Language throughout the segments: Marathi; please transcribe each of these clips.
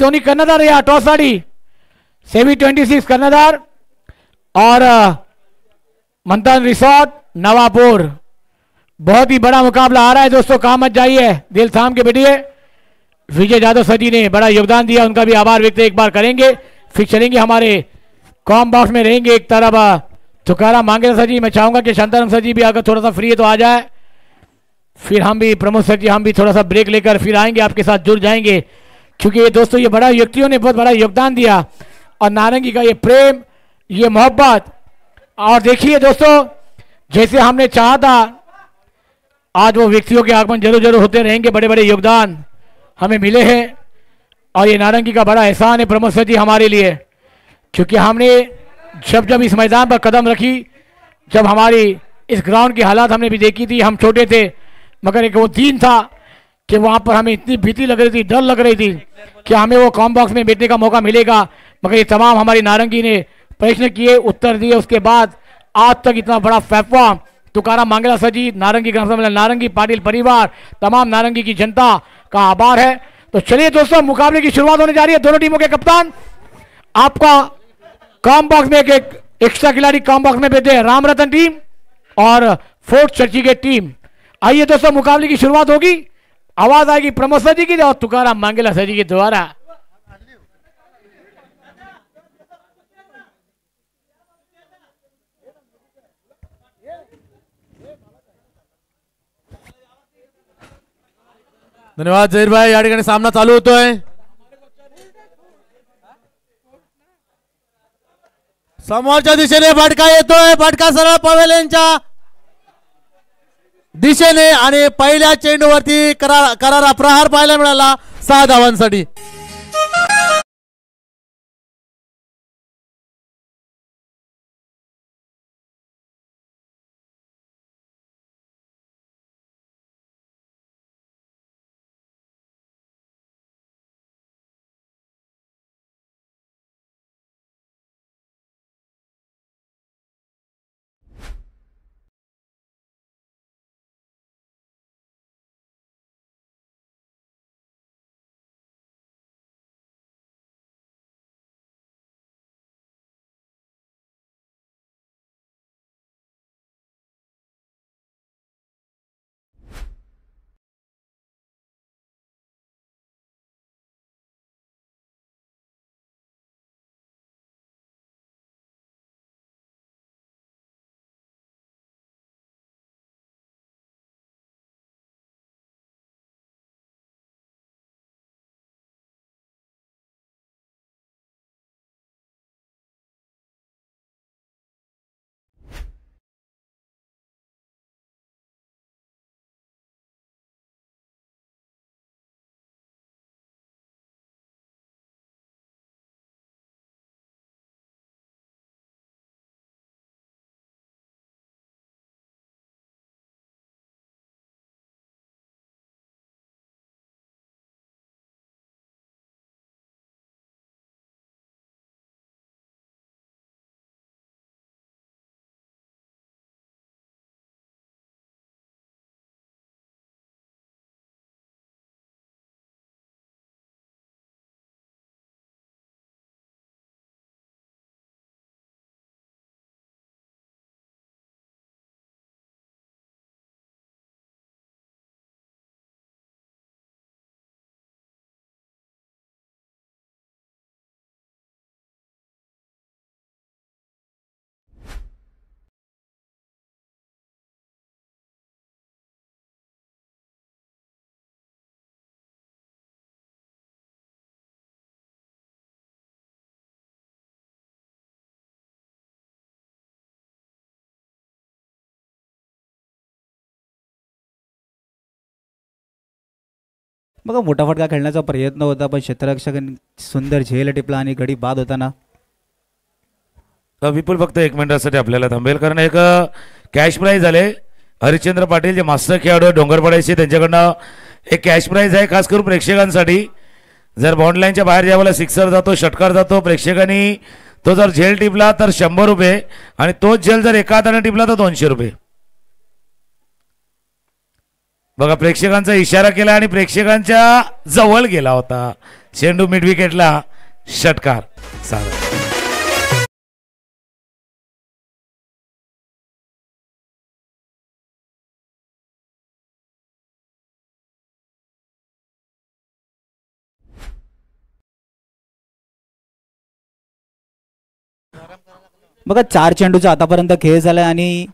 दोन्ही कर्णधार या टॉससाठी सेमी 26 कर्णधार और मंथन रिसोर्ट नवापुर। बहुत ही बड़ा मुकाबला आ रहा है दोस्तों, कहाँ मत जाइए, दिल थाम के बैठिए। विजय यादव सर जी ने बड़ा योगदान दिया, उनका भी आभार व्यक्त एक बार करेंगे। फिर चलेंगे हमारे कॉम बॉक्स में रहेंगे एक तरफ तुकाराम मांगेला सर जी। मैं चाहूंगा कि शांताराम सर जी भी अगर थोड़ा सा फ्री है तो आ जाए, फिर हम भी प्रमोद सर जी हम भी थोड़ा सा ब्रेक लेकर फिर आएंगे, आपके साथ जुड़ जाएंगे। क्योंकि ये दोस्तों ये बड़ा व्यक्तियों ने बहुत बड़ा योगदान दिया और नारंगी का ये प्रेम, ये मोहब्बत, और देखिए दोस्तों जैसे हमने चाहा था आज वो व्यक्तियों के आगमन जरूर जरूर होते रहेंगे। बड़े बड़े योगदान हमें मिले हैं और ये नारंगी का बड़ा एहसान है प्रमोद सर जी हमारे लिए। क्योंकि हमने जब इस मैदान पर कदम रखी, जब हमारी इस ग्राउंड की हालात हमने भी देखी थी, हम छोटे थे मगर एक वो दिन था कि वहाँ पर हमें इतनी भीति लग रही थी, डर लग रही थी कि हमें वो कॉम बॉक्स में बैठने का मौका मिलेगा। मगर ये तमाम हमारी नारंगी ने प्रश्न किए, उत्तर दिए, उसके बाद आज तक इतना बड़ा फैसला तुकाराम मांगेला सर जी, नारंगी ग्राम सम्मेलन, नारंगी पाटिल परिवार, तमाम नारंगी की जनता का आभार है। तो चलिए दोस्तों मुकाबले की शुरुआत होने जा रही है। दोनों टीमों के कप्तान आपका कॉम बॉक्स में एक एक्स्ट्रा खिलाड़ी कॉम बॉक्स में बैठे हैं, राम रतन टीम और फोर्ट चर्चिगेट टीम। आइए दोस्तों मुकाबले की शुरुआत होगी, आवाज आएगी प्रमोद सर जी की और तुकाराम मांगेला सर जी के द्वारा। धन्यवाद जहीर भाई, या ठिकाणी सामना चालू होतोय। समोरच्या दिशेने फटका येतोय, फटका सरळ पवेलियनच्या दिशेने आणि पहिल्या चेंडूवरती करारा प्रहार पाहायला मिळाला 6 धावांसाठी। बघा मोठा फटका खेळण्याचा प्रयत्न होता पण क्षेत्ररक्षकांनी सुंदर झेल टिपला आणि गडी बाद होताना। विपुल फक्त 1 मिनिटासाठी आपल्याला थांबेल कारण एक कॅश प्राइज आले। हरिश्चंद्र पाटील जे मास्टर खेळाडू डोंगरपाड्याचे त्यांच्याकडनं एक कॅश प्राइज आहे खास करून प्रेक्षकांसाठी। जर बॉन्ड लाईनच्या बाहेर ज्यावेळेला सिक्सर जातो षटकार जातो प्रेक्षकांनी तो जर झेल टिपला तर 100 रुपये आणि तोच झेल जर एका हाताने टिपला तर 200 रुपये। बघा प्रेक्षकांचा इशारा केला आणि प्रेक्षकांच्या जवळ गेला होता चेंडू मिड विकेटला षटकार. साधा बघा 4 चेंडूचा आतापर्यंत खेळ झालाय आणि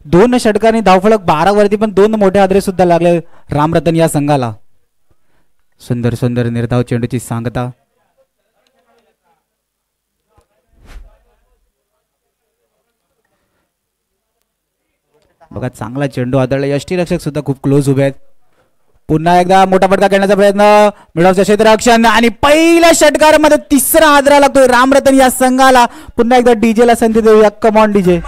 2 षटकांनी धावफलक 12 वरती पण 2 मोठे हादरे सुद्धा लागले रामरतन या संघाला. सुंदर सुंदर निर्धाव चेंडूची सांगता. बघा चांगला चेंडू आदळला. यष्टीरक्षक सुद्धा खूप क्लोज उभे आहेत. पुन्हा एकदा मोठा फटका खेळण्याचा प्रयत्न मिडऑफचं क्षेत्ररक्षण आणि पहिल्या षटकारामध्ये 3रा हादरा लागतोय रामरतन या संघाला. पुन्हा एकदा डीजे ला संधी देऊया. Come on DJ.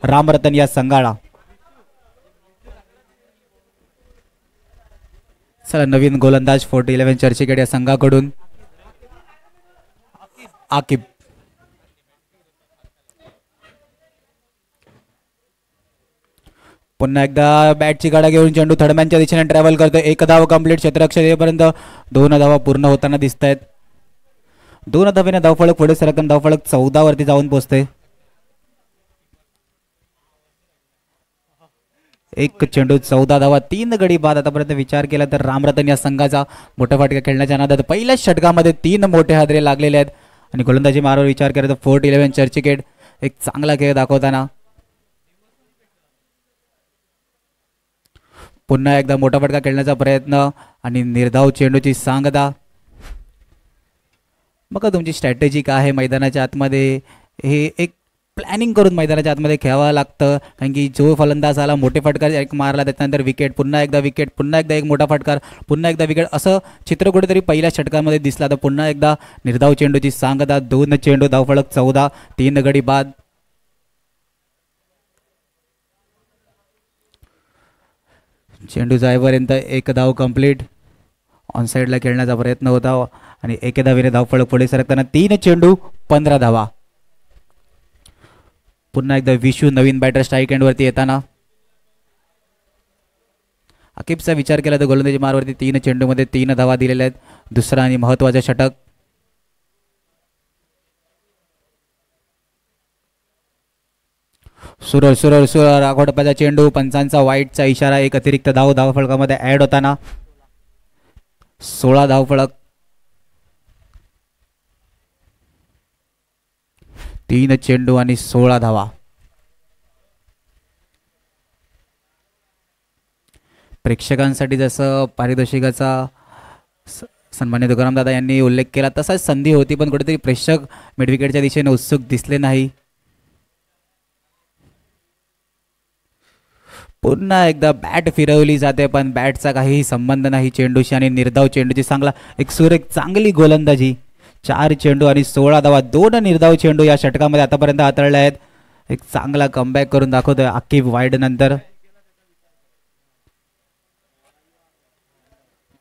रामरतन या संघाला. चला नवीन गोलंदाज 40-11 चर्चगेट या संघाकडून आकिब. पुन्हा एकदा बॅटची गाडा घेऊन चेंडू थर्डमॅनच्या दिशेने ट्रॅव्हल करतोय. 1 धाव कंप्लीट. क्षेत्ररक्षक येईपर्यंत 2 धावा पूर्ण होताना दिसत आहेत. 2 धावेने धावफलक पुढे सरकून धावफलक 14 वरती जाऊन पोहोचते. 1 चेंडू 14 धावा 3 गडी बाद. आतापर्यंत विचार केला तर रामरतन या संघाचा मोठा फटका खेळण्याच्या नादात पहिल्याच षटकामध्ये 3 मोठे हादरे लागलेले आहेत. आणि गोलंदाजी मारावर विचार केला तर 40-11 चर्चगेट एक चांगला खेळ दाखवताना. पुन्हा एकदा मोठा फटका खेळण्याचा प्रयत्न आणि निर्धाव चेंडूची सांगता. बघा तुमची स्ट्रॅटेजी काय आहे मैदानाच्या आतमध्ये. हे एक प्लॅनिंग करून मैदानाच्या आतमध्ये खेळावं लागतं. कारण की जो फलंदाज आला मोठे फटकार एक मारला त्याच्यानंतर विकेट, पुन्हा एकदा विकेट, पुन्हा एकदा एक मोठा फटकार, पुन्हा एकदा विकेट, असं चित्र कुठेतरी पहिल्या षटकामध्ये दिसला. तर पुन्हा एकदा निर्धाव चेंडूची सांगता. 2 चेंडू धावफलक 14 3 गडी बाद. चेंडू जाईपर्यंत 1 धाव कंप्लीट. ऑनसाईडला खेळण्याचा प्रयत्न होता आणि 1 धावेने धावफलक पुढे सरकताना 3 चेंडू 15 धावा. पुन्हा एकदा विशू नवीन बॅटर स्ट्राईक एंडवरती येताना. आकिबचा विचार केला तर गोलंदाजी मारवरती 3 चेंडूमध्ये 3 धावा दिलेल्या आहेत. दुसरा आणि महत्वाचा षटक. सुरळ सुरळ सुरळ राखोटप्याचा चेंडू. पंचांचा वाईटचा इशारा. 1 अतिरिक्त धाव धावफलकामध्ये ऍड होताना 16 धावफलक. 3 चेंडू आणि 16 धावा. प्रेक्षकांसाठी जसं पारितोषिकाचा सन्मान्य तुकाराम दादा यांनी उल्लेख केला तसाच संधी होती, पण कुठेतरी प्रेक्षक मिडविकेटच्या दिशेने उत्सुक दिसले नाही. पुन्हा एकदा बॅट फिरवली जाते पण बॅटचा काहीही संबंध नाही चेंडूशी आणि निर्धाव चेंडूची चांगला एक चांगली गोलंदाजी. 4 चेंडू आणि 16 धावा. 2 निर्धाव चेंडू या षटकामध्ये आतापर्यंत हाताळले आहेत. एक चांगला कमबॅक करून दाखवतोय आकिब वाईड नंतर.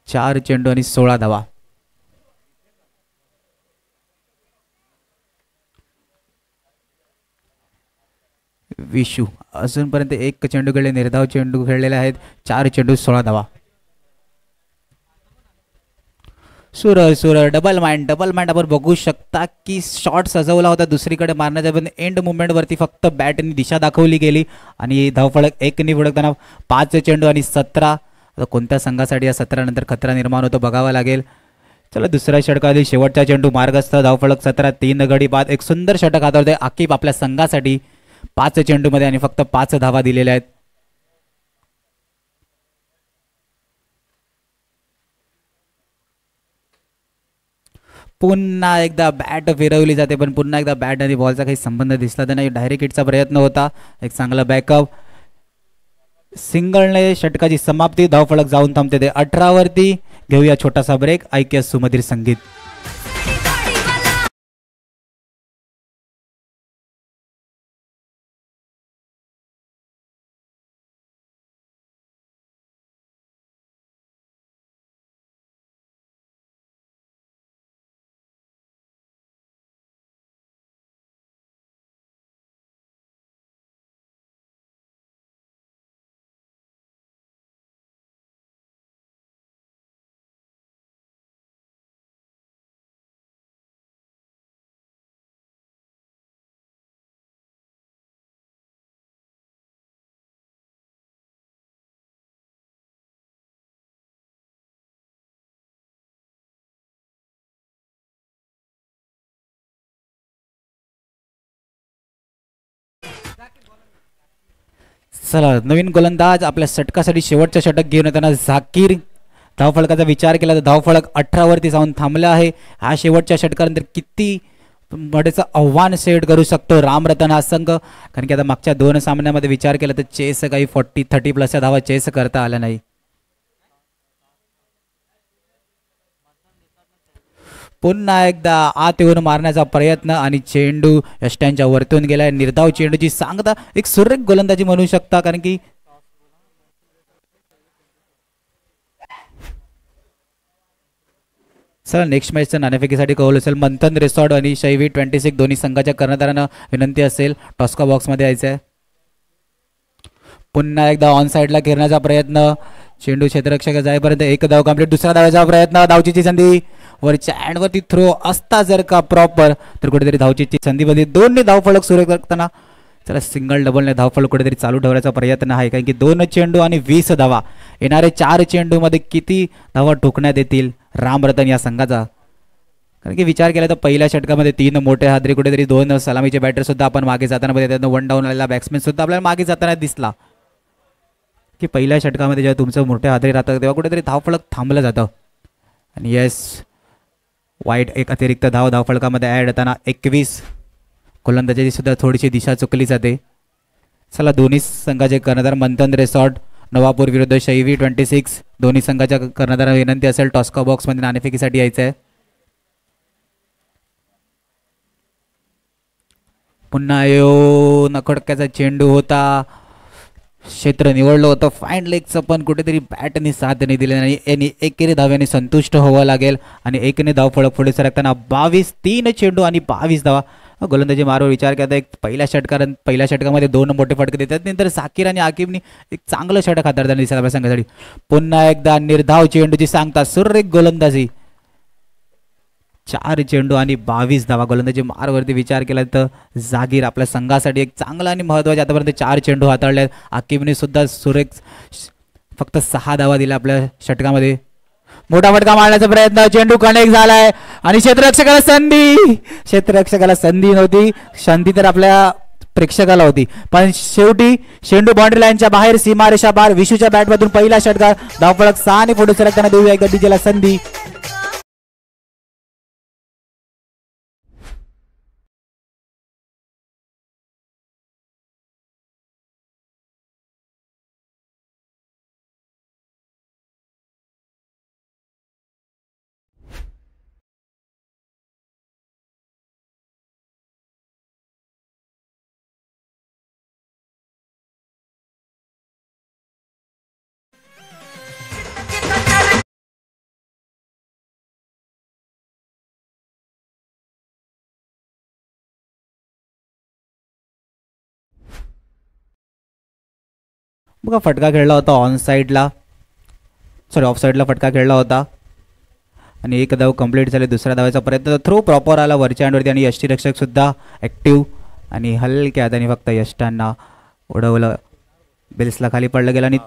4 चेंडू आणि 16 धावा. विशू अजूनपर्यंत 1 चेंडू खेळले, निर्धाव चेंडू खेळलेले आहेत. 4 चेंडू 16 धावा. सुरळ डबल माइंड आपण बघू शकता की शॉट सजवला होता दुसरीकडे मारण्याच्या पण एंड मुवमेंटवरती फक्त बॅटनी दिशा दाखवली गेली आणि धावफलक 1 फडकताना 5 चेंडू आणि 17. कोणत्या संघासाठी या 17 नंतर खतरा निर्माण होतो बघावा लागेल. चला दुसऱ्या षटकातील शेवटचा चेंडू मार्गस्थ धावफलक 17 3 गडी बाद. एक सुंदर षटक हाताळतोय आकिब आपल्या संघासाठी 5 चेंडूमध्ये आणि फक्त 5 धावा दिलेल्या आहेत. पुन्हा एकदा बॅट फिरवली जाते पण पुन्हा एकदा बॅट आणि बॉलचा काही संबंध दिसला तर नाही. डायरेक्ट हिटचा प्रयत्न होता. एक चांगला बॅकअप सिंगलने षटकाची समाप्ती. धावफलक जाऊन थांबते ते 18 वरती. घेऊया छोटासा ब्रेक. ऐक्य सुमधीर संगीत. चला नवीन गोलंदाज आपल्या षटकासाठी शेवटचं षटक घेऊन येताना झाकीर. धावफलकाचा विचार केला तर धावफलक 18 वरती जाऊन थांबला आहे. हा शेवटच्या षटकानंतर किती मोठेचं आव्हान सेट करू शकतो रामरतन हा संघ. कारण की आता मागच्या 2 सामन्यामध्ये विचार केला तर चेस काही 40-30+ धावा चेस करता आल्या नाही. पुन्हा एकदा आत येऊन मारण्याचा प्रयत्न आणि चेंडू यष्ट्यांच्या वरतून गेलाय. निर्धाव चेंडूची सांगता एक सुरेख गोलंदाजी म्हणू शकता. कारण की चला नेक्स्ट मॅचचं नाणेफेकीसाठी कौल असेल. मंथन रिसॉर्ट आणि शैवी 26 दोन्ही संघाच्या कर्णधारांना विनंती असेल टॉस्का बॉक्समध्ये यायचं आहे. पुन्हा एकदा ऑन साईडला घेरण्याचा प्रयत्न. चेंडू क्षेत्ररक्षक जाईपर्यंत एक धाव कंप्लीट. दुसरा धावाचा प्रयत्न. धावचीची संधी वरच्या अँडवरती थ्रो असता जर का प्रॉपर तर कुठेतरी धावचीची संधी मध्ये दोन्ही धावफलक सुरू करताना चला सिंगल डबलने धावफलक कुठेतरी चालू ठेवण्याचा प्रयत्न आहे. कारण की 2 चेंडू आणि 20 धावा. येणारे 4 चेंडूमध्ये किती धावा ठोकण्यात येतील रामरतन या संघाचा. कारण की विचार केला तर पहिल्या षटकामध्ये 3 मोठे हादरे कुठेतरी 2 सलामीचे बॅटर सुद्धा आपण मागे जाताना बघितलं. 1 डाऊन आलेला बॅट्समॅन सुद्धा आपल्याला मागे जाताना दिसला. की पहिल्या षटकामध्ये जेव्हा तुमचं मोठे हादरे राहतात तेव्हा कुठेतरी धावफलक थांबलं जातं. आणि येस वाईट एक अतिरिक्त धावफलकामध्ये ॲड होताना 21. गोलंदाजाची सुद्धा थोडीशी दिशा चुकली जाते. चला दोन्ही संघाचे कर्णधार मंथन रिसॉर्ट नवापूर विरुद्ध शैवी 26 दोन्ही संघाच्या कर्णधारांना विनंती असेल टॉस्का बॉक्समध्ये नाणेफेकीसाठी यायचं आहे. पुन्हा यो नखडक्याचा चेंडू होता. क्षेत्र निवडलं होतं फाईन लेगचं पण कुठेतरी बॅटने साथ नाही दिले नाही. यांनी एकेरी धाव्याने संतुष्ट व्हावं लागेल आणि 1ने धावफलक पुढे सरकताना 22. 3 चेंडू आणि 22 धावा. गोलंदाजी मारो विचार करता एक पहिल्या षटकामध्ये 2 मोठे फटके देतात. नंतर साकीर आणि आकिबनी एक चांगलं षटक हाताळताना दिसत आपल्या संघासाठी. पुन्हा एकदा निर्धाव चेंडूची सांगता सुरेख गोलंदाजी. 4 चेंडू आणि 22 धावा. गोलंदाजी मारवरती विचार केला तर जागीर आपल्या संघासाठी एक चांगला आणि महत्त्वाचे आतापर्यंत 4 चेंडू हाताळले. आकिबने सुद्धा सुरेख फक्त 6 धावा दिल्या आपल्या षटकामध्ये. मोठा फटका मारण्याचा प्रयत्न. चेंडू कनेक्ट झालाय आणि क्षेत्ररक्षकाला संधी नव्हती. संधी तर आपल्या प्रेक्षकाला होती पण शेवटी चेंडू बाउंड्री लाईनच्या बाहेर सीमारेषा बाहेर. विशूच्या बॅटमधून पहिला षटकार. धावफलक 6 ने पुढे सरकताना देऊया एकदा डीजेला संधी. बघा फटका खेळला होता ऑन साईडला ऑफ साईडला फटका खेळला होता आणि एक धाव कंप्लीट झाले. दुसऱ्या धावाचा प्रयत्न थ्रो प्रॉपर आला वरच्या हँडवरती आणि यष्टीरक्षक सुद्धा ॲक्टिव्ह आणि हलक्या हाताने फक्त यष्टांना उडवलं. बेल्सला खाली पडलं गेलं आणि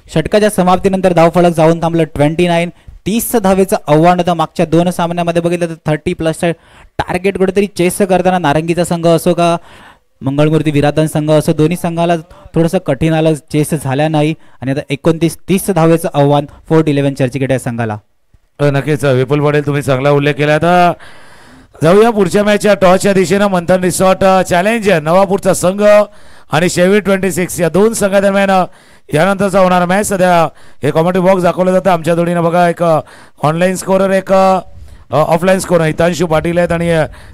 षटकाच्या समाप्तीनंतर धावफलक जाऊन थांबलं 29. 30 धावेचं आव्हान होतं. मागच्या 2 सामन्यामध्ये बघितलं तर 30+ टार्गेट कुठेतरी चेस करताना नारंगीचा संघ असो का मंगळमूर्ती विराधन संघ असो दोन्ही संघाला थोडंसं कठीण आलं. चेस झाल्या नाही आणि आता 29-30 धावेचं आव्हान फोर्ट 11 चर्चगेट या संघाला. नक्कीच विपुल पटेल तुम्ही चांगला उल्लेख केला. आता जाऊया पुढच्या मॅचच्या टॉसच्या दिशेनं. मंथन रिसॉर्ट चॅलेंजर नवापूरचा संघ आणि शेवी 26 या 2 संघादरम्यान यानंतरचा होणारा मॅच. सध्या हे कॉमेंट्री बॉक्स दाखवलं जातं आमच्या जोडीनं. बघा एक ऑनलाईन स्कोरर एक ऑफलाईन स्कोरर हितांशू पाटील आहेत आणि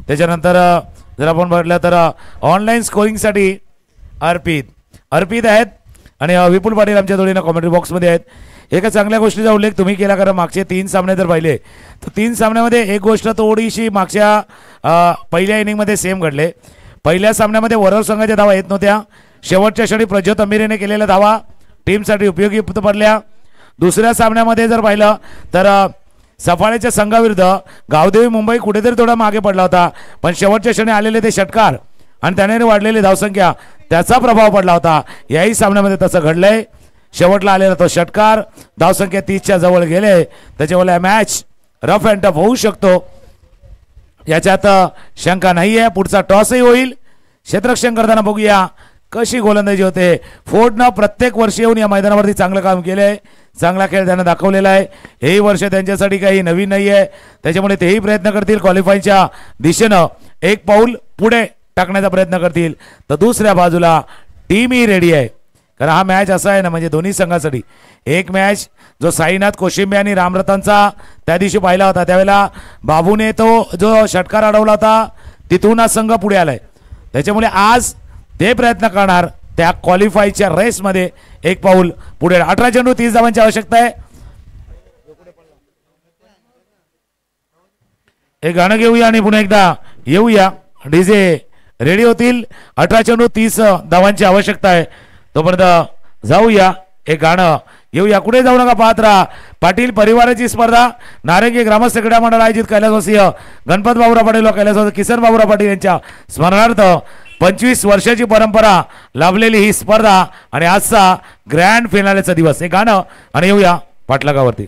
त्याच्यानंतर जर आपण बघितलं तर ऑनलाईन स्कोरिंगसाठी अर्पित आहेत आणि विपुल पाटील आमच्या जोडीनं कॉमेंट्री बॉक्समध्ये आहेत. एका चांगल्या गोष्टीचा उल्लेख तुम्ही केला कारण मागचे 3 सामने जर पाहिले तर 3 सामन्यामध्ये एक गोष्ट थोडीशी मागच्या पहिल्या इनिंगमध्ये सेम घडले. पहिल्या सामन्यामध्ये वरवर संघाच्या धावा येत नव्हत्या. शेवटच्या क्षणी प्रज्योत अंबिरेने केलेल्या धावा टीमसाठी उपयोगी पडल्या. दुसऱ्या सामन्यामध्ये जर पाहिलं तर सफाळ्याच्या संघाविरुद्ध गावदेवी मुंबई कुठेतरी थोडा मागे पडला होता पण शेवटच्या क्षणी आलेले ते षटकार आणि त्याने वाढलेली धावसंख्या त्याचा प्रभाव पडला होता. याही सामन्यामध्ये तसं घडलंय. शेवटला आलेला तो षटकार धावसंख्या 30च्या जवळ गेले त्याच्यामुळे मॅच रफ अँड टफ होऊ शकतो याच्यात शंका नाही आहे. पुढचा टॉसही होईल. क्षेत्ररक्षण करताना बघूया कशी गोलंदाजी होते. फोर्टनं प्रत्येक वर्षी येऊन या मैदानावरती चांगलं काम केलंय. चांगला खेळ त्यांना दाखवलेला आहे. हेही वर्ष त्यांच्यासाठी काही नवीन नाही आहे त्याच्यामुळे तेही प्रयत्न करतील क्वालिफायच्या दिशेनं एक पाऊल पुढे टाकण्याचा प्रयत्न करतील. तर दुसऱ्या बाजूला टीमही रेडी आहे कारण हा मॅच असा आहे ना म्हणजे दोन्ही संघासाठी एक मॅच जो साईनाथ कोशिंबे आणि रामरतनचा त्या दिवशी पाहिला होता त्यावेळेला बाबूने तो जो षटकार अडवला होता तिथून हा संघ पुढे आलाय. त्याच्यामुळे आज ते प्रयत्न करणार त्या क्वालिफायच्या रेसमध्ये एक पाऊल पुढे. 18 चेंडू 30 धावांची आवश्यकता आहे. एक गाणं घेऊया आणि पुन्हा एकदा येऊया. डीजे रेडी होतील. 18 चेंडू 30 धावांची आवश्यकता आहे. तोपर्यंत जाऊया एक गाणं येऊया. कुठे जाऊ नका पाहत राहा. पाटील परिवाराची स्पर्धा नारंगी ग्रामस्थ क्रीडा मंडळ आयोजित कैलासवासीय गणपत बाबुराव पाटील व कैलासवासी किसन बाबुराव पाटील यांच्या स्मरणार्थ 25 वर्षाची परंपरा लाभलेली ही स्पर्धा आणि आजचा ग्रँड फिनालेचा दिवस. हे गाणं आणि येऊया पाटलागावरती.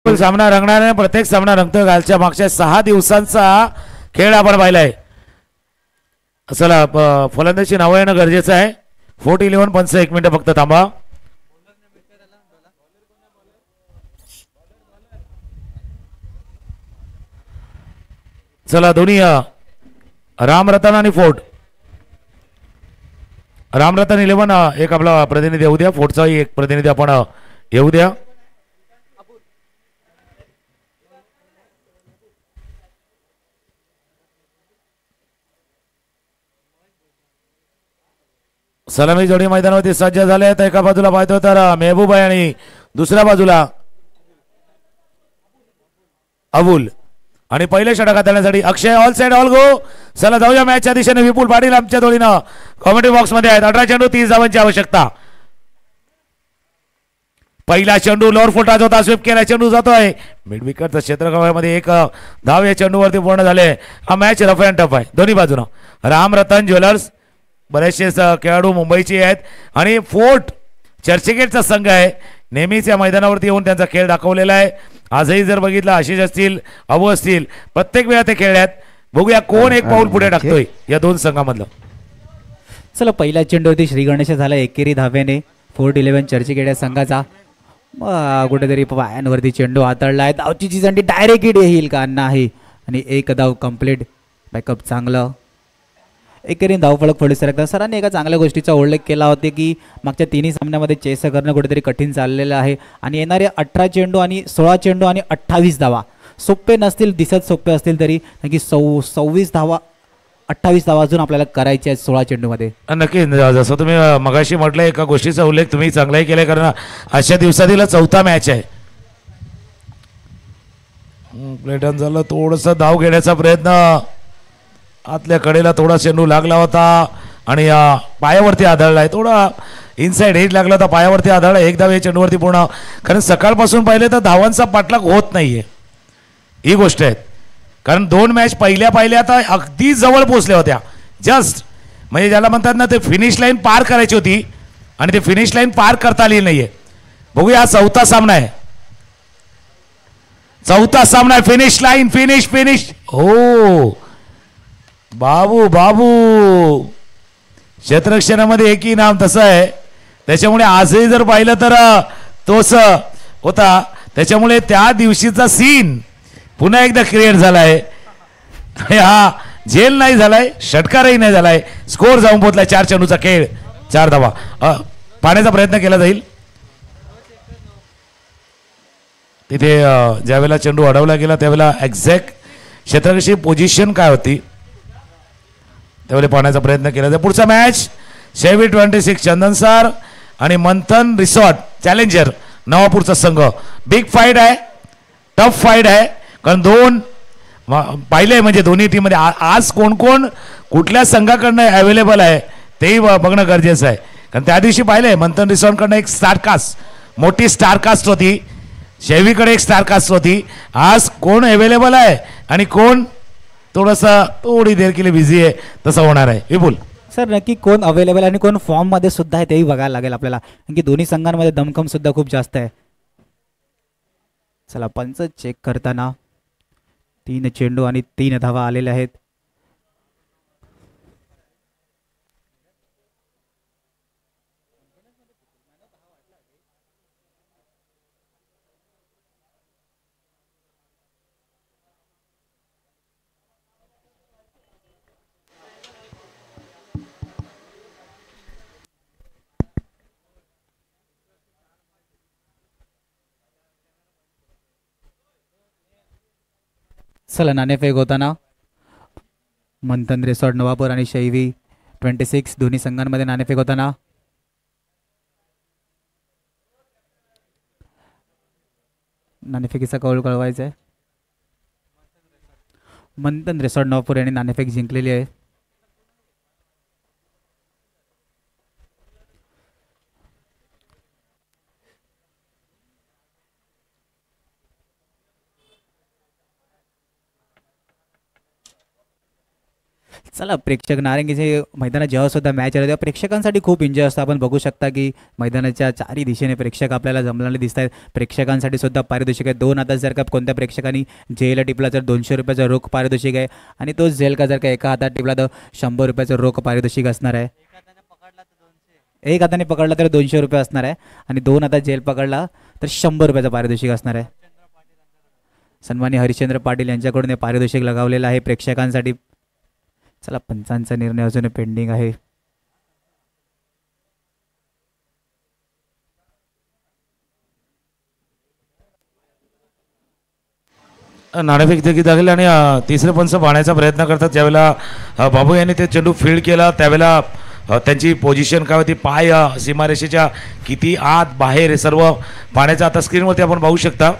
सामना रंगणार आहे. प्रत्येक सामना रंगतो. कालच्या मागच्या 6 दिवसांचा खेळ आपण पाहिलाय. चला फलंदाजी नाव येणं गरजेचं आहे. फोर्ट 11 पंच 1 मिनिट फक्त थांबा. चला दोन्ही रामरतन आणि फोर्ट. रामरतन 11 एक आपला प्रतिनिधी येऊ द्या. फोर्टचाही एक प्रतिनिधी आपण येऊ द्या. सलामी जोडी मैदानावरती सज्ज झाले आहेत. एका बाजूला पाहतो तर मेहबूब आहे आणि दुसऱ्या बाजूला अबुल आणि पहिले षटक हाताळण्यासाठी Akshay. All side all go. चला जाऊया मॅचच्या दिशेने. विपुल पाटील आमच्या जोडीनं कॉमेंट्री बॉक्स मध्ये आहेत. 18 चेंडू 30 धावांची आवश्यकता. पहिला चेंडू लोअर फुटाचा होता. स्वीप केला. चेंडू जातोय मिड विकेटच्या क्षेत्रफळामध्ये एक धाव या चेंडूवरती पूर्ण झाले. हा मॅच रफ अँड टफ आहे दोन्ही बाजूनं. रामरतन ज्वेलर्स बरेचसे खेळाडू मुंबईचे आहेत आणि फोर्ट चर्चगेटचा संघ आहे. नेहमीच या मैदानावरती येऊन त्यांचा खेळ दाखवलेला आहे. आजही जर बघितलं आशिष असतील अबू असतील प्रत्येक वेळा ते खेळल्यात. बघूया कोण एक पाऊल पुढे टाकतोय या 2 संघामधलं. चला पहिल्या चेंडूवरती श्री गणेश झाला एकेरी धाव्याने फोर्ट 11 चर्चगेट या संघाचा. कुठेतरी पायांवरती चेंडू हाताळलाय. धावची चिचंडी डायरेक्ट येईल का नाही आणि एक धाव कंप्लीट. बॅकअप चांगलं. एकेरी धावफलक फोडू शकतात. सरांनी एका चांगल्या गोष्टीचा उल्लेख केला होता की मागच्या तिन्ही सामन्यामध्ये चेस करणं कुठेतरी कठीण चाललेलं आहे आणि येणारे 18 चेंडू आणि 16 चेंडू आणि 28 धावा सोपे नसतील, दिसत सोपे असतील तरी, कारण की 26 धावा 28 धावा अजून आपल्याला करायचे आहेत 16 चेंडूमध्ये. नक्की जसं तुम्ही मगाशी म्हटलं एका गोष्टीचा उल्लेख तुम्ही चांगलाही केलाय, कारण अशा दिवसातील चौथा मॅच आहे. प्लेटन झालं थोडंसं धाव घेण्याचा प्रयत्न, आतल्या कडेला थोडा चेंडू लागला होता आणि पायावरती आदळलाय, थोडा इनसाइड एज लागला होता, पायावरती आदळला. एक धाव या चेंडूवरती पूर्ण, कारण सकाळपासून पाहिले तर धावांचा पाठलाग होत नाहीये, ही गोष्ट आहे. कारण 2 मॅच पहिल्या आता अगदी जवळ पोहोचल्या होत्या, जस्ट म्हणजे ज्याला म्हणतात ना ते फिनिश लाईन पार करायची होती आणि ते फिनिश लाईन पार करता आली नाहीये. बघूया, हा चौथा सामना आहे, चौथा सामना आहे. फिनिश लाईन, फिनिश हो बाबू क्षेत्ररक्षणामध्ये एकही नाम तसं आहे, त्याच्यामुळे आजही जर पाहिलं तर तोच होता. त्याच्यामुळे त्या दिवशीचा सीन पुन्हा एकदा क्रिएट झालाय. हा झेल नाही झालाय, षटकारही नाही झालाय, स्कोर जाऊन पोहोचलाय. 4 चेंडूचा खेळ, 4 धावा. पाण्याचा प्रयत्न केला जाईल तिथे. ज्यावेळेला चेंडू अडवला गेला त्यावेळेला एक्झॅक्ट क्षेत्ररक्षी पोझिशन काय होती त्यावेळेला पाहण्याचा प्रयत्न केला जाईल. पुढचा मॅच शेवी 26 चंदन सर आणि मंथन रिसॉर्ट चॅलेंजर नवापूरचा संघ. बिग फाईट आहे, टफ फाईट आहे, कारण 2 पाहिले म्हणजे दोन्ही टीम मध्ये आज कोण कोण कुठल्या संघाकडनं अवेलेबल आहे तेही बघणं गरजेचं आहे. कारण त्या दिवशी पाहिलंय मंथन रिसॉर्टकडनं एक स्टारकास्ट, मोठी स्टारकास्ट होती, शेवीकडे एक स्टारकास्ट होती. आज कोण अवेलेबल आहे आणि कोण थोडी देर केली बिझी आहे तसं होणार आहे. विपुल सर नक्की कोण अवेलेबल आणि कोण फॉर्ममध्ये सुद्धा आहे तेही बघायला लागेल आपल्याला, कारण की दोन्ही संघांमध्ये दमखम सुद्धा खूप जास्त आहे. चला पंच चेक करताना 3 चेंडू आणि 3 धावा आलेल्या आहेत. चला नाणेफेक होताना मंथन रिसॉर्ट नवापूर आणि शैवी 26 दोन्ही संघांमध्ये नाणेफेक होताना नाणेफेकीचा कौल कळवायचा आहे. मंथन रिसॉर्ट नवापूर यांनी नाणेफेक जिंकलेली आहे. चला प्रेक्षक नारंगीचे मैदानात जेव्हा सुद्धा मॅच आला तेव्हा प्रेक्षकांसाठी खूप एन्जॉय असतो. आपण बघू शकता की मैदानाच्या चारही दिशेने प्रेक्षक आपल्याला जमलेले दिसत आहेत. प्रेक्षकांसाठी सुद्धा पारितोषिक आहे. 2 हातात जर का कोणत्या प्रेक्षकांनी झेलला टिपला तर 200 रुपयाचा रोख पारितोषिक आहे आणि तो झेल का जर का एका हातात टिपला तर 100 रुपयाचं रोख पारितोषिक असणार आहे. एक हाताने पकडला तर 200 रुपये असणार आहे आणि 2 हातात झेल पकडला तर 100 रुपयाचं पारितोषिक असणार आहे. सन्माननीय हरिश्चंद्र पाटील यांच्याकडून हे पारितोषिक लगावलेलं आहे प्रेक्षकांसाठी. चला पंचांचा निर्णय अजून पेंडिंग आहे. नाणेफेक देखील लागले आणि तिसरे पंच पाहण्याचा प्रयत्न करतात. ज्यावेळेला बाबू यांनी ते चेंडू फील्ड केला त्यावेळेला त्यांची पोझिशन काय होती, पाय सीमारेषेच्या किती आत बाहेर सर्व पाण्याचा आता स्क्रीनवरती आपण पाहू शकता.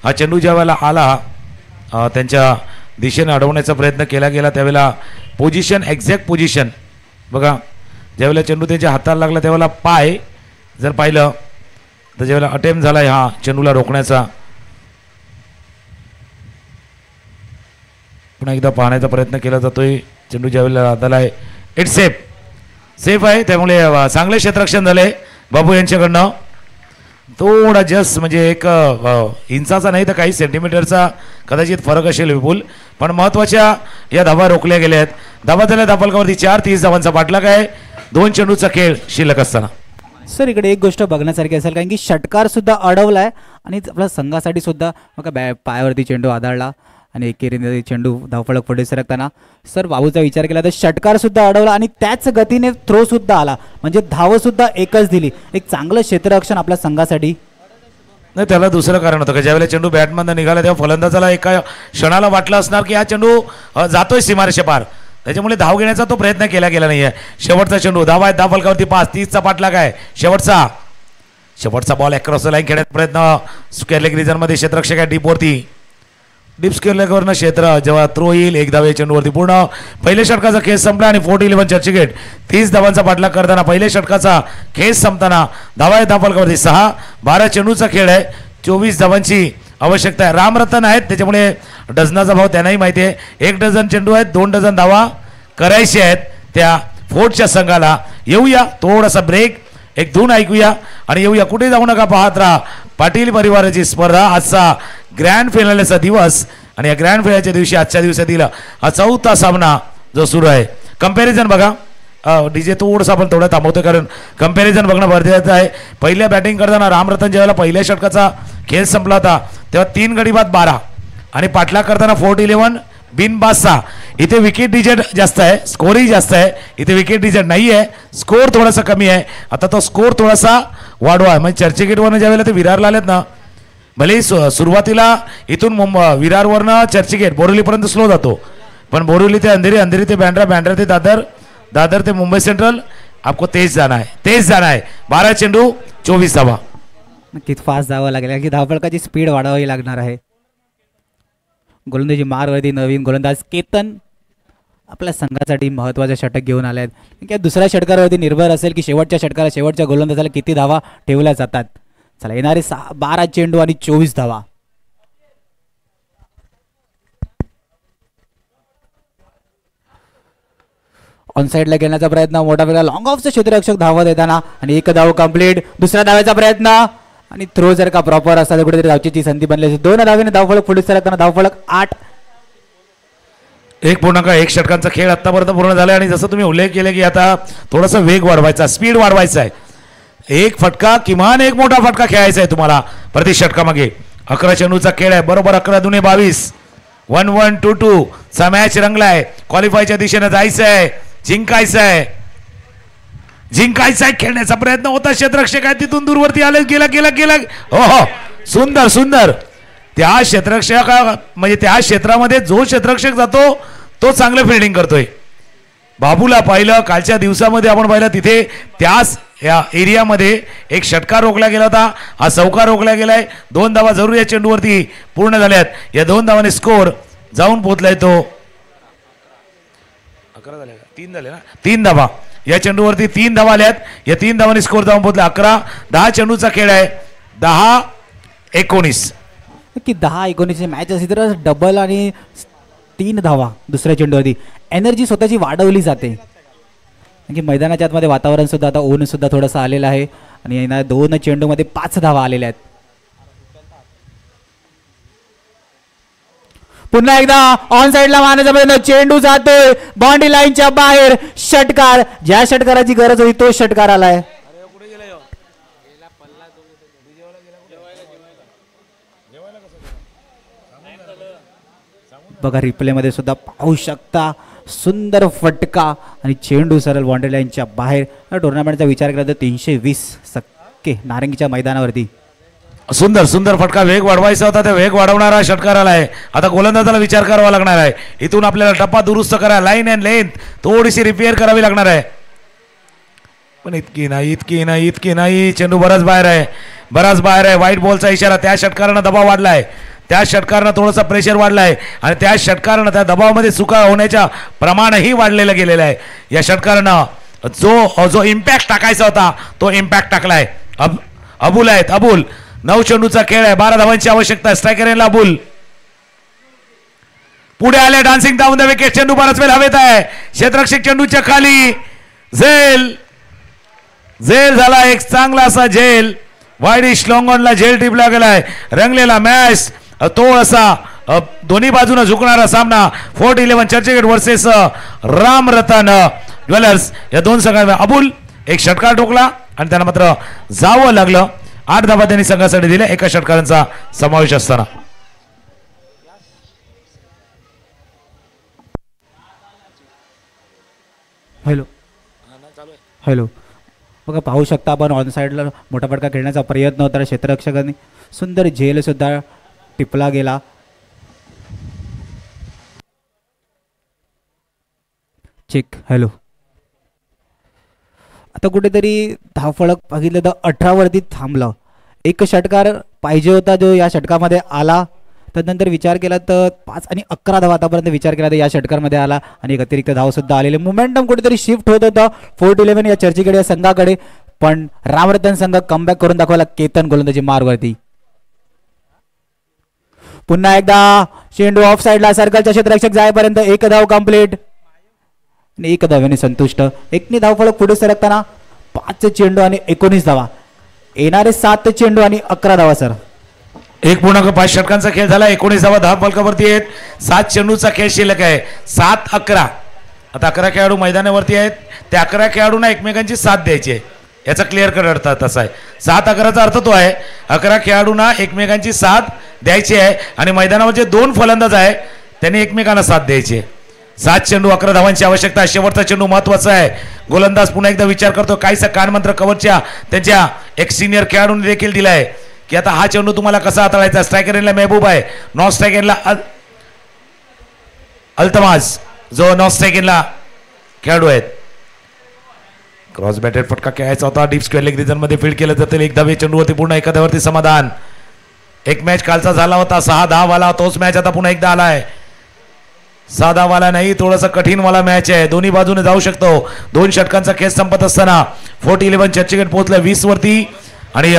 हा चेंडू ज्यावेळेला आला त्यांच्या दिशेने अडवण्याचा प्रयत्न केला गेला त्यावेळेला पोझिशन एक्झॅक्ट पोझिशन बघा. ज्यावेळेला चेंडू त्यांच्या हाताला लागला त्यावेळेला पाय जर पाहिलं तर ज्यावेळेला अटेम्प्ट झाला हा चेंडूला रोखण्याचा, पुन्हा एकदा पाहण्याचा प्रयत्न केला जातोय. चेंडू ज्यावेळेला हाताला आहे इट्स सेफ आहे, त्यामुळे चांगले क्षेत्ररक्षण झाले बाबू यांच्याकडनं. थोडा जस्ट म्हणजे 1 इंचाचा नाही तर काही सेंटीमीटरचा कदाचित फरक असेल विपुल, पण महत्त्वाच्या या धावा रोखल्या गेल्या आहेत. धावा झाल्या धापलकावरती 4-30 धावांचा पाठलाग आहे 2 चेंडूचा खेळ शिल्लक असताना. सर इकडे एक गोष्ट बघण्यासारखी असेल कारण की षटकार सुद्धा अडवलाय आणि आपल्या संघासाठी सुद्धा बघा पायावरती चेंडू आदळला आणि एकेरीने चेंडू धावफलक पुढे सरकताना सर बाबूचा विचार केला तर षटकार सुद्धा अडवला आणि त्याच गतीने थ्रो सुद्धा आला, म्हणजे धाव सुद्धा एकच दिली. एक चांगलं क्षेत्ररक्षण आपल्या संघासाठी. नाही, त्याला दुसरं कारण होतं की ज्यावेळेला चेंडू बॅटमधनं निघाला तेव्हा फलंदाजाला एका क्षणाला वाटलं असणार की हा चेंडू जातोय सीमारेषे पार, त्याच्यामुळे धाव घेण्याचा तो प्रयत्न केला गेला नाहीये. शेवटचा चेंडू धाव आहे, धाव फलकावरती 5-30चा पाठलाग आहे. शेवटचा बॉल अक्रॉस लाईन खेळण्याचा प्रयत्न स्क्वेअर लेग रिजनमध्ये क्षेत्ररक्षक आहे डीपवरती, डीप स्क्वेअर लेगवरनं क्षेत्र जेव्हा थ्रो येईल 1 धाव या चेंडूवरती. पूर्ण पहिल्या षटकाचा खेळ संपला आणि 40-11 चर्चगेट 30 धावांचा पाठलाग करताना पहिल्या षटकाचा खेळ संपताना धावा आहे धाव फलकावरती 6. 12 चेंडूचा खेळ आहे, 24 धावांची आवश्यकता आहे. रामरतन आहेत त्याच्यामुळे डझनाचा भाव त्यांनाही माहिती आहे. 1 डझन चेंडू आहेत, 2 डझन धावा करायचे आहेत त्या फोर्टच्या संघाला. येऊया थोडासा ब्रेक, एक धून ऐकूया आणि येऊया. कुठे जाऊ नका, पाहत राहा पाटील परिवाराची स्पर्धा. आजचा ग्रँड फिनालेचा दिवस आणि या ग्रँड फिनालेच्या दिवशी आजच्या दिवसातील हा 4था सामना जो सुरू आहे. कंपॅरिझन बघा, डीजे थोडंसं आपण थोडं थांबवतो कारण कंपॅरिझन बघणं गरजेचं आहे. पहिल्या बॅटिंग करताना रामरतन ज्यावेळेला पहिल्या षटकाचा खेळ संपला होता तेव्हा 3 गडी बाद 12 आणि पाठलाग करताना 40-11 बिनबाद 6. इथे विकेट डिजिट जास्त आहे, स्कोरही जास्त आहे. इथे विकेट डिजिट नाही आहे, स्कोर थोडासा कमी आहे. आता तो स्कोर थोडासा वाढवा आहे. म्हणजे चर्चगेटवरनं ज्यावेळेला ते विरारला आलेत ना, भले सुरुवातीला इथून विरारवरनं चर्चगेट बोरिवलीपर्यंत स्लो जातो, पण बोरिवली ते अंधेरी, अंधेरी ते बँड्रा, बँड्रा ते दादर, दादर ते मुंबई सेंट्रल आपको तेज जाना है. 12 चेंडू 24 धावा. नक्कीच फास्ट जावं लागेल की धावफलकाची स्पीड वाढवावी लागणार आहे. गोलंदाजी मारवरती नवीन गोलंदाज केतन आपल्या संघासाठी महत्त्वाचे षटक घेऊन आले आहेत. की दुसऱ्या षटकावरती निर्भर असेल की शेवटच्या षटकाला शेवटच्या गोलंदाजाला किती धावा ठेवल्या जातात. चला येणारे 12 चेंडू आणि 24 धावा. ऑन साईडला घेण्याचा प्रयत्न, मोठा वेगळा लॉंग ऑफचा क्षेत्ररक्षक धावा देताना आणि 1 धाव कंप्लीट. दुसऱ्या धाव्याचा प्रयत्न आणि थ्रो जर का प्रॉपर असता तर कुठेतरी धावची संधी बनली असते. 2 धावेने धावफलक पुढे सरकताना धावफलक 8. 1.1 षटकांचा खेळ आतापर्यंत पूर्ण झाला आणि जसं तुम्ही उल्लेख केले की आता थोडासा वेग वाढवायचा, स्पीड वाढवायचा आहे. 1 फटका किमान 1 मोठा फटका खेळायचा आहे तुम्हाला प्रति षटकामागे. 11 चेंडूचा खेळ आहे, बरोबर 11 दुने 22. 1-1-2-2 चा मॅच रंगलाय. क्वालिफायच्या दिशेने जायचं आहे, जिंकायचं आहे खेळण्याचा प्रयत्न होता. क्षेत्ररक्षक आहे तिथून दूरवरती आले, गेला. हो सुंदर सुंदर. त्या क्षेत्ररक्षक म्हणजे त्या क्षेत्रामध्ये जो क्षेत्ररक्षक जातो तो चांगलं फिल्डिंग करतोय. बाबूला पाहिलं कालच्या दिवसामध्ये आपण पाहिलं तिथे त्याच या एरियामध्ये एक षटकार रोखला गेला होता, हा चौकार रोखला गेलाय. 2 धावा जरूर या चेंडूवरती पूर्ण झाल्यात. या 2 धावाने स्कोर जाऊन पोहोचलाय तो 11 झाले, 3 झाले ना, 3 धावा या चेंडूवरती 3 धावा आल्यात. या 3 धावांनी स्कोर जाऊन पोहोचला. 11-10 चेंडूचा खेळ आहे. 10-19 की 10-19 मॅच असली तर डबल आणि 3 धावा दुसऱ्या चेंडूवरती. एनर्जी स्वतःची वाढवली जाते. की मैदानाच्या आतमध्ये वातावरण सुद्धा आता ऊन सुद्धा थोडंसं आलेलं आहे आणि 2 चेंडूमध्ये 5 धावा आलेल्या आहेत. पुन्हा एकदा ऑन साईडला मारण्याचा प्रयत्न, चेंडू जातोय बाउंड्री लाईनच्या बाहेर. षटकार, ज्या षटकाराची गरज होती तो षटकार आलाय. बघा रिप्ले मध्ये सुद्धा पाहू शकता, सुंदर फटका आणि चेंडू सरळ बाउंड्री लाईनच्या बाहेर. टुर्नामेंटचा विचार केला तर 320 नारंगीच्या मैदानावरती सुंदर सुंदर फटका. वेग वाढवायचा होता, त्या वेग वाढवणारा षटकाराला आहे. आता गोलंदाजाला विचार करावा लागणार आहे. इथून आपल्याला टप्पा दुरुस्त करा, लाईन अँड लेंथ थोडीशी रिपेअर करावी लागणार आहे. पण इतकी नाही. चेंडू बराच बाहेर आहे. व्हाईट बॉलचा इशारा. त्या षटकारानं दबाव वाढलाय, त्या षटकारानं थोडासा प्रेशर वाढलाय आणि त्या षटकारानं त्या दबावामध्ये चुका होण्याच्या प्रमाणही वाढलेलं गेलेलं आहे. या षटकारानं जो इम्पॅक्ट टाकायचा होता तो इम्पॅक्ट टाकलाय. अबुल आहेत, अबुल. 9 चेंडूचा खेळ आहे, 12 धावांची आवश्यकता आहे. स्ट्रायकर आहे अबुल. पुढे आले डान्सिंग डाऊन द विकेट. चेंडू बराच वेळ हवेत आहे. क्षेत्ररक्षक चेंडूच्या खाली झेल झाला, एक चांगला असा झेल. वाईडिश लॉंगॉनला झेल टिपला गेलाय. रंगलेला मॅच तो असा दोन्ही बाजूने झुकणारा सामना. 40-11 चर्चगेट वर्सेस रामरतन ज्वेलर्स या 2 संघांमध्ये. अबुल एक षटकार ठोकला आणि त्यांना मात्र जावं लागलं. 8 धावा त्यांनी संघासाठी दिल्या एका षटकारांचा समावेश असताना. हॅलो हॅलो बघा पाहू शकता आपण ऑन साईडला मोठा फटका खेळण्याचा प्रयत्न होता क्षेत्ररक्षकांनी सुंदर झेल सुद्धा टिपला गेला. चेक हॅलो आता कुठेतरी धावफलक बघितलं तर 18 वरती थांबलं. एक षटकार पाहिजे होता जो या षटकामध्ये आला. त्यानंतर विचार केला तर 5 आणि 11 धावा आतापर्यंत विचार केला तर या षटकामध्ये आला आणि एक अतिरिक्त धाव सुद्धा आलेले. मोमेंटम कुठेतरी शिफ्ट होत होतं 4-11 या चर्चेकडे या संघाकडे. पण रामरतन संघ कमबॅक करून दाखवला केतन गोलंदाजी मार्गवरती. पुन्हा एकदा चेंडू ऑफ साईडला सर्कलच्या क्षेत्ररक्षक जाईपर्यंत एक धाव कंप्लीट. एक धावेने संतुष्ट. एकने धावफलक पुढे सरकताना 5 चेंडू आणि 19 धावा. येणारे 7 चेंडू आणि 11 धावा सर. 1.5 षटकांचा खेळ झाला. 19 धावा धावफलकावरती आहेत. 7 चेंडूचा खेळ शिल्लक आहे. 7-11 आता 11 खेळाडू मैदानावरती आहेत. त्या 11 खेळाडूंना एकमेकांची साथ द्यायची आहे याचा क्लिअर कट अर्थ तसा आहे. 7-11चा अर्थ तो आहे 11 खेळाडूंना एकमेकांची साथ द्यायची आहे आणि मैदानावर जे 2 फलंदाज आहे त्यांनी एकमेकांना साथ द्यायची आहे. 7 चेंडू 11 धावांची आवश्यकता. शेवटचा चेंडू महत्वाचा आहे. गोलंदाज पुन्हा एकदा विचार करतो. काहीसा कानमंत्र कव्हरच्या त्यांच्या एक सिनियर खेळाडूंनी देखील दिलाय की आता हा चेंडू तुम्हाला कसा हाताळायचा. स्ट्रायकर एंडला मेहबूब आहे. नॉन स्ट्रायक एंडला अल्तमाज जो नॉन स्ट्रायक एंडला खेळाडू आहेत. क्रॉस बॅटेड फटका खेळायचा होता. डीप स्क्वेअर लेग रिजन मध्ये फील्ड केलं जाते. 1 धावे चेंडूवरती पूर्ण 1 धावावरती समाधान. एक मॅच कालचा झाला होता 6 धावाला. तोच मॅच आता पुन्हा एकदा आलाय. साधा वाला नाही थोडासा कठीण वाला मॅच आहे. दोन्ही बाजूने जाऊ शकतो. 2 षटकांचा खेळ संपत असताना 40-11 चर्चेकडे पोहोचला 20 वरती आणि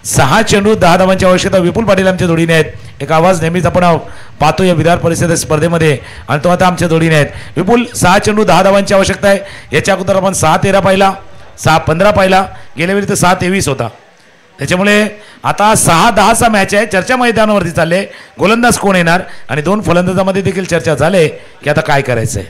6 चेंडू 10 धावांची आवश्यकता. विपुल पाटील आमच्या जोडीने आहेत. एक आवाज नेहमीच आपण पाहतो या विधान परिषद स्पर्धेमध्ये आणि तो आता आमच्या जोडीने आहेत. विपुल 6 चेंडू 10 धावांची आवश्यकता आहे. याच्या अगोदर आपण 6-13 पाहिला 6-15 पाहिला. गेल्या वेळी तर 6-23 होता. त्याच्यामुळे आता 6-10चा मॅच आहे. चर्चा मैदानावरती चालले. गोलंदाज कोण येणार आणि 2 फलंदाजामध्ये देखील चर्चा झाले की आता काय करायचंय.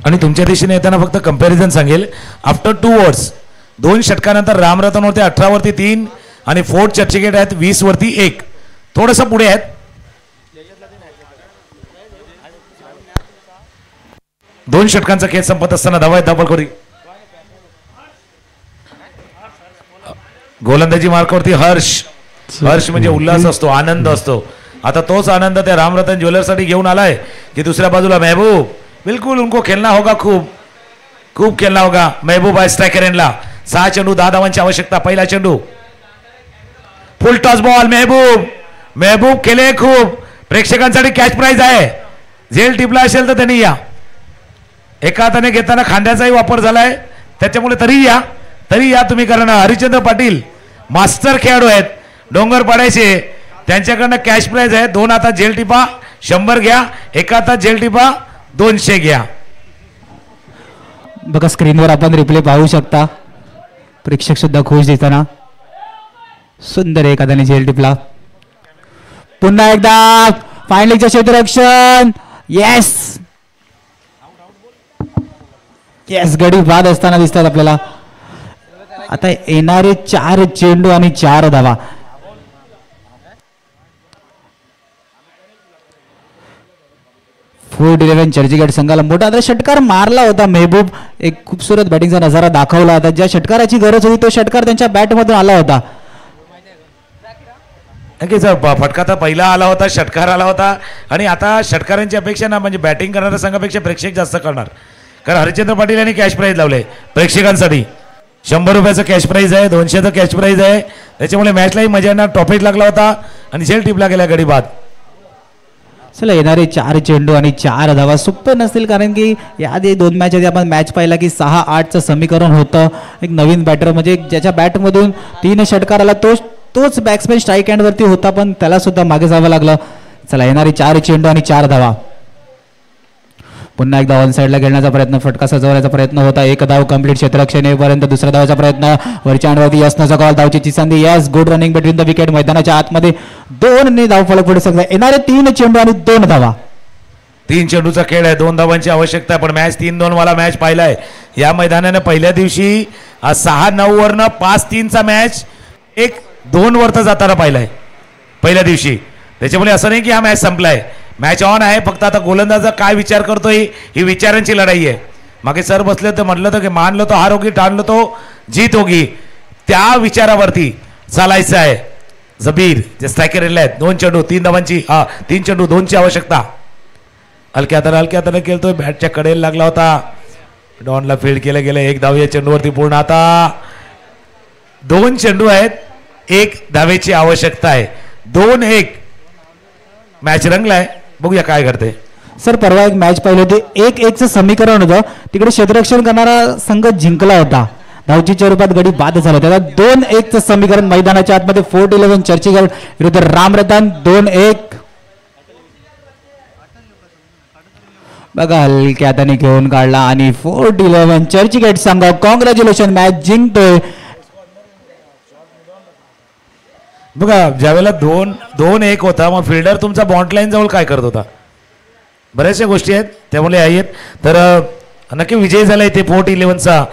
आणि तुमच्या दिशेने येताना फक्त कंपॅरिझन सांगेल. आफ्टर 2 ओव्हर्स 2 षटकानंतर रामरतन वरती 18 वरती 3 आणि फोर्थ चर्चगेट आहेत 20 वरती 1. थोडंसं पुढे आहेत. 2 षटकांचा खेळ संपत असताना धावा आहेत धावफलकावरती. गोलंदाजी मार्कावरती हर्ष म्हणजे उल्हास असतो आनंद असतो. आता तोच आनंद त्या रामरतन ज्वेलर्ससाठी घेऊन आलाय की दुसऱ्या बाजूला महबूब. बिल्कुल उनको खेलना होगा. खूप खेलना होगा. महबूब आहे स्ट्रायकर एंडला. 6 चेंडू 10 धावांची आवश्यकता. पहिला चेंडू फुल टॉस बॉल. महबूब केले खूप. प्रेक्षकांसाठी कॅच प्राइज आहे. झेल टिपला असेल तर त्यांनी या. एका हाताने घेताना खांद्याचाही वापर झालाय त्याच्यामुळे तरी या तुम्ही. कारण हरिश्चंद्र पाटील मास्टर खेळाडू आहेत डोंगरपाड्याचे. त्यांच्याकडनं कॅश प्राइज आहे. 2 हातात झेल टिपा 100 घ्या. एका हातात झेल टिपा 200 घ्या. बघा स्क्रीनवर आपण रिप्ले पाहू शकता. प्रेक्षक सुद्धा खुश दिसताना. सुंदर एखाद्याने झेल टिपला. पुन्हा एकदा फायनलचं क्षेत्ररक्षण. येस गडी बाद असताना दिसतात आपल्याला. आता येणारे 4 चेंडू आणि 4 धावा. फोर्ट 11 चर्चगेट संघाला मोठा आता षटकार मारला होता. महबूब एक खूपसूरत बॅटिंगचा नजारा दाखवला होता. ज्या षटकाराची गरज होती तो षटकार त्यांच्या बॅटमधून आला होता. फटका तर पहिला आला होता. षटकार आला होता आणि आता षटकारांची अपेक्षा ना म्हणजे बॅटिंग करणाऱ्या संघापेक्षा प्रेक्षक जास्त करणार. कारण हरिश्चंद्र पाटील यांनी कॅश प्राइज लावले प्रेक्षकांसाठी. 100 रुपयाचं कॅश प्राइज आहे. 200चं कॅश प्राइज आहे. त्याच्यामुळे मॅचलाही मजा येणार. टॉपिक लागला होता आणि झेल टिपला गेला गडी बाद. चला येणारे 4 चेंडू आणि 4 धावा सोपे नसतील. कारण की याआधी 2 मॅच आधी आपण मॅच पाहिला की 6-8चं समीकरण होतं. एक नवीन बॅटर म्हणजे ज्याच्या बॅटमधून 3 षटकार आला तोच बॅट्समॅन स्ट्राईक हँडवरती होता पण त्याला सुद्धा मागे जावं लागलं. चला येणारे 4 चेंडू आणि 4 धावा. पुन्हा एकदा ऑन साईडला खेळण्याचा प्रयत्न. फटका सजवण्याचा प्रयत्न होता. 1 धाव कंप्लीट. क्षेत्ररक्षण येईपर्यंत दुसऱ्या धावाचा प्रयत्न. वरच्या हँडवरती यशनचा कॉल. धावची संधी. Yes good running between the wicket. मैदानाच्या आतमध्ये 2 धावफलक पुढे सकता. येणारे 3 चेंडू आणि 2 धावा. 3 चेंडूचा खेळ आहे. 2 धावांची आवश्यकता. पण मॅच 3-2 वाला मॅच पाहिलाय या मैदानाने. पहिल्या दिवशी 6-9 वरनं 5-3चा मॅच 1-2 वरता जाताना पाहिलाय पहिल्या दिवशी. त्याच्यामुळे असं नाही की हा मॅच संपलाय, मॅच ऑन आहे. फक्त आता गोलंदाज काय विचार करतोय ही विचारांची लढाई आहे. मागे सर बसले तर म्हटलं तर की मानलो तो हार होगी, ठाणलो तो जीत होगी, त्या विचारावरती चालायचं आहे. जबीर जे स्ट्रायकर आहेत, 2 चेंडू 3 धावांची 3 चेंडू 2ची आवश्यकता. हलक्या हाताने खेळतोय, बॅटच्या कडेला लागला होता, डॉनला फील्ड केलं गेलं. 1 धाव या चेंडूवरती पूर्ण. आता 2 चेंडू आहेत, 1 धावेची आवश्यकता आहे. 2-1 मॅच रंगलाय. बघूया काय घडते. सर परवा एक मॅच पाहिली होती, 1-1चं समीकरण होतं, तिकडे क्षेत्ररक्षण करणारा संघ जिंकला होता, धावचीच्या रूपात गडी बाद झाला होता. 2-1चं समीकरण मैदानाच्या आतमध्ये 4-11 चर्चगेट विरुद्ध रामरतन. 2-1 बघा हलक्या हाताने घेऊन काढला आणि 4-11 चर्चगेट संघ कॉंग्रॅच्युलेशन मॅच जिंकतोय. बघा ज्यावेळेला 2-1 होता, मग फिल्डर तुमचा बॉन्ड लाईन जवळ काय करत होता, बऱ्याचशा गोष्टी आहेत त्यामुळे आहेत. तर नक्की विजय झालाय ते 4-11चा